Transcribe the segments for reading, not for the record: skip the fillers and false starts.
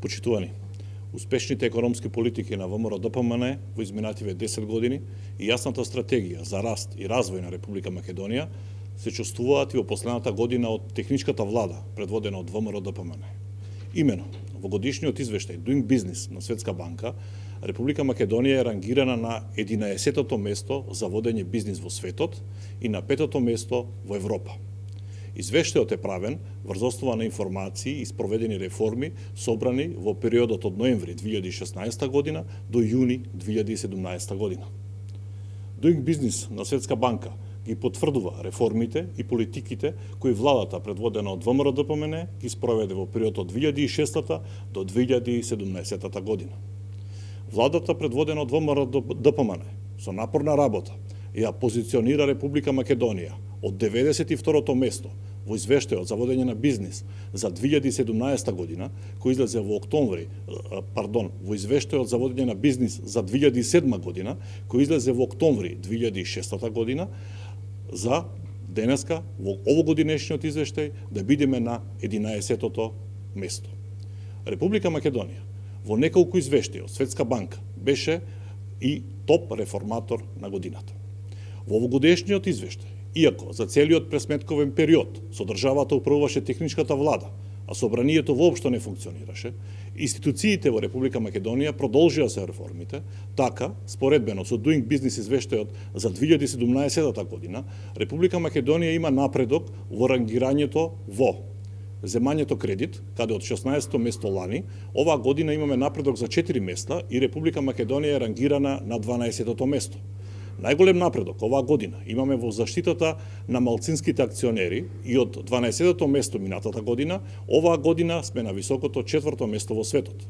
Почитувани, успешните економски политики на ВМРО-ДПМН во изминативе 10 години и јасната стратегија за раст и развој на Република Македонија се чувствуваат и во последната година од техничката влада, предводена од ВМРО-ДПМН. Имено, во годишниот извештај Doing Business на Светска банка, Република Македонија е рангирана на 11-тото место за водење бизнис во светот и на 5-тото место во Европа. Извештајот е правен врз основа на информации и спроведени реформи собрани во периодот од ноември 2016 година до јуни 2017 година. Doing Business на Светска банка ги потврдува реформите и политиките кои владата предводена од ВМРО-ДПМН ги спроведе во периодот од 2006 до 2017 година. Владата предводена од ВМРО-ДПМН со напорна работа ја позиционира Република Македонија од 92-то место во извештајот за водење на бизнис за 2017 година, кој излезе во во извештајот за водење на бизнис за 2007 година, кој излезе во октомври 2006 година, за денеска, во овогодинешниот извештај, да бидеме на 11-тото место. Република Македонија во неколку извештаи од Светска банка беше и топ реформатор на годината. Во овогодишниот извештај, иако за целиот пресметковен период со државата управуваше техничката влада, а собранието воопшто не функционираше, институциите во Република Македонија продолжија се реформите, така, споредбено со Doing Business извештајот за 2017 година, Република Македонија има напредок во рангирањето во земањето кредит, каде од 16-то место лани, оваа година имаме напредок за 4 места и Република Македонија е рангирана на 12-тото место. Најголем напредок оваа година имаме во заштитата на малцинските акционери и од 12-тото место минатата година, оваа година сме на високото 4-то место во светот.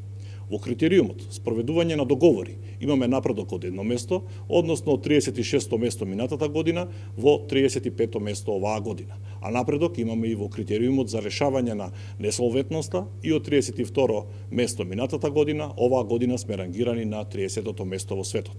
Во критериумот спроведување на договори имаме напредок од 1 место, односно од 36-то место минатата година во 35-то место оваа година. А напредок имаме и во критериумот за решавање на несолвентноста и од 32-то место минатата година, оваа година сме рангирани на 30-тото место во светот.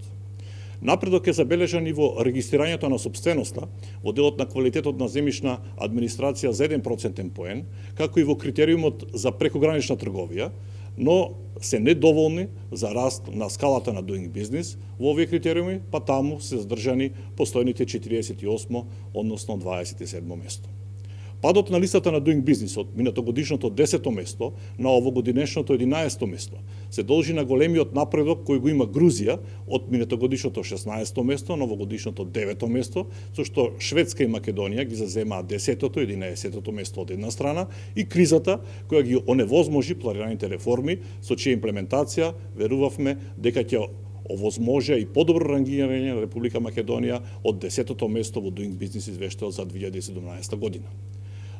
Напредок е забележан и во регистрирањето на собственоста во делот на квалитетот на земјишна администрација за 1% поен, како и во критериумот за прекогранична трговија, но се недоволни за раст на скалата на Doing Business во овие критериуми, па таму се задржани постојните 48, односно 27 место. Падот на листата на Doing Business од минатогодишното 10-то место на овогодинешното 11-то место се должи на големиот напредок кој го има Грузија од минатогодишното 16-то место на овогодишното 9-то место, со што Шведска и Македонија ги заземаат 10-тото и 11-тото место од една страна и кризата која ги оневозможи планираните реформи со чија имплементација верувавме дека ќе овозможи и подобро рангирање на Република Македонија од 10-тото место во Doing Business извештајот за 2017 година.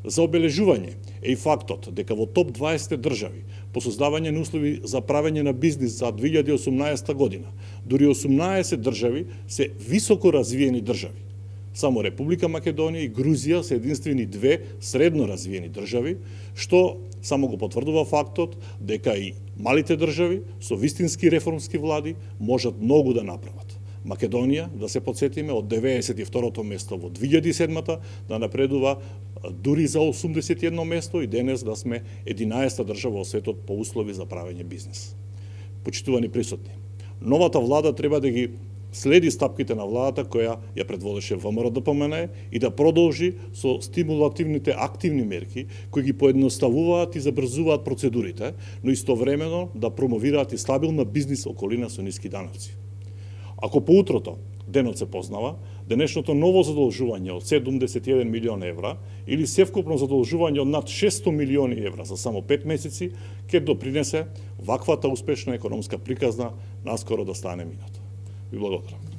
За обележување е и фактот дека во топ 20 држави по создавање на услови за правење на бизнис за 2018 година, дури 18 држави се високо развиени држави. Само Република Македонија и Грузија се единствени две средно развиени држави, што само го потврдува фактот дека и малите држави со вистински реформски влади можат многу да направат. Македонија, да се подсетиме, од 92-то место во 2007-та да напредува дури за 81 место и денес да сме 11-та држава во светот по услови за правење бизнис. Почитувани присутни, новата влада треба да ги следи стапките на владата која ја предводеше ВМРО-ДПМН и да продолжи со стимулативните активни мерки кои ги поедноставуваат и забрзуваат процедурите, но истовремено да промовираат и стабилна бизнис околина со ниски даноци. Ако поутрото денот се познава, денешното ново задолжување од 71 милион евра или севкупно задолжување од над 600 милиони евра за само 5 месеци ќе допринесе ваквата успешна економска приказна наскоро да стане минато. Ви благодарам.